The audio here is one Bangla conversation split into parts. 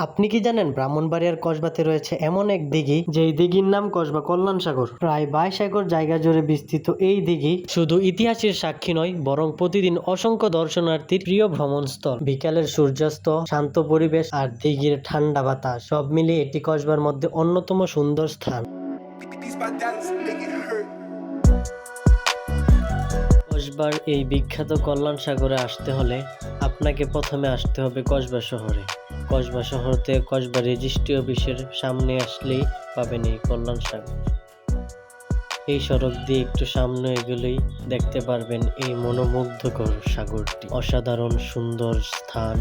আপনি কি জানেন ব্রাহ্মণবাড়িয়ার কসবাতে রয়েছে এমন এক দিঘি যেই দিঘির নাম কসবা কল্যাণ সাগর। প্রায় 22 একর জায়গা জুড়ে বিস্তৃত এই দিঘি শুধু ইতিহাসের সাক্ষী নয়, বরং প্রতিদিন অসংখ্য দর্শনার্থীর প্রিয় ভ্রমণস্থল। বিকালের সূর্যাস্ত, শান্ত পরিবেশ আর দিঘির ঠান্ডা বাতাস সব মিলিয়ে এটি কসবার মধ্যে অন্যতম সুন্দর স্থান। কসবার এই বিখ্যাত কল্যাণ সাগরে আসতে হলে আপনাকে প্রথমে আসতে হবে কসবা শহরে। কসবা শহর থেকে কসবা রেজিস্ট্রি অফিসের সামনে আসলেই পাবেন এই কল্যাণ সাগর। এই সড়ক দিয়ে একটু সামনে এগুলোই দেখতে পারবেন এই মনোমুগ্ধকর সাগরটি। অসাধারণ সুন্দর স্থান।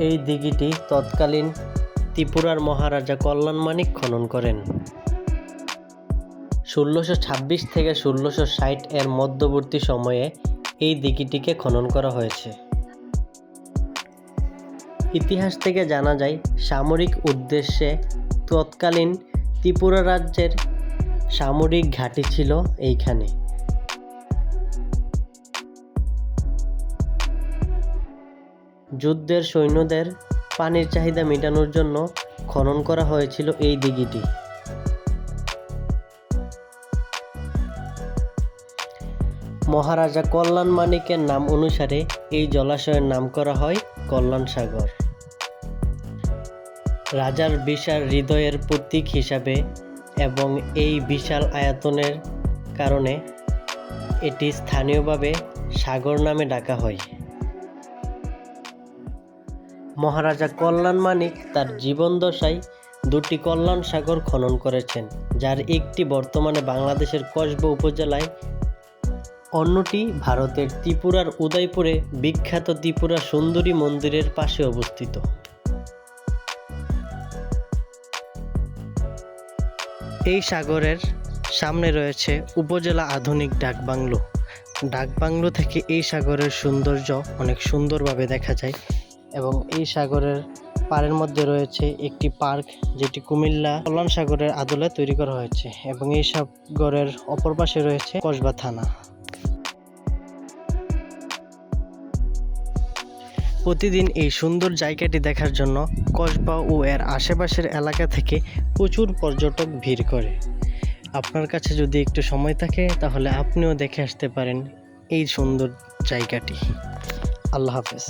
এই দিঘিটি তৎকালীন ত্রিপুরার মহারাজা কল্যাণ মাণিক খনন করেন। 1626 থেকে 1660 এর মধ্যবর্তী সময়ে এই দিঘিটিকে খনন করা হয়েছে। ইতিহাস থেকে জানা যায়, সামরিক উদ্দেশ্যে তৎকালীন ত্রিপুরা রাজ্যের সামরিক ঘাঁটি ছিল এইখানে। যুদ্ধের সৈন্যদের পানির চাহিদা মেটানোর জন্য খনন করা হয়েছিল এই দিঘিটি। মহারাজা কল্যাণ মাণিকের নাম অনুসারে এই জলাশয়ের নাম করা হয় কল্যাণ সাগর। রাজার বিশাল হৃদয়ের প্রতীক হিসাবে এবং এই বিশাল আয়তনের কারণে এটি স্থানীয়ভাবে সাগর নামে ডাকা হয়। মহারাজা কল্যাণ মাণিক তার জীবনদশায় 2টি কল্যাণ সাগর খনন করেছেন, যার একটি বর্তমানে বাংলাদেশের কসবা উপজেলায়, অন্যটি ভারতের ত্রিপুরার উদয়পুরে বিখ্যাত ত্রিপুরা সুন্দরী মন্দিরের পাশে অবস্থিত। এই সাগরের সামনে রয়েছে উপজেলা আধুনিক ডাকবাংলো। ডাকবাংলো থেকে এই সাগরের সৌন্দর্য অনেক সুন্দরভাবে দেখা যায় এবং এই সাগরের পাড়ের মধ্যে রয়েছে একটি পার্ক, যেটি কুমিল্লা কল্যাণ সাগরের আদলে তৈরি করা হয়েছে এবং এই সাগরের অপর পাশে রয়েছে কসবা থানা। প্রতিদিন এই সুন্দর জায়গাটি দেখার জন্য কসবা ও এর আশেপাশের এলাকা থেকে প্রচুর পর্যটক ভিড় করে। আপনার কাছে যদি একটু সময় থাকে তাহলে আপনিও দেখে আসতে পারেন এই সুন্দর জায়গাটি। আল্লাহ হাফেজ।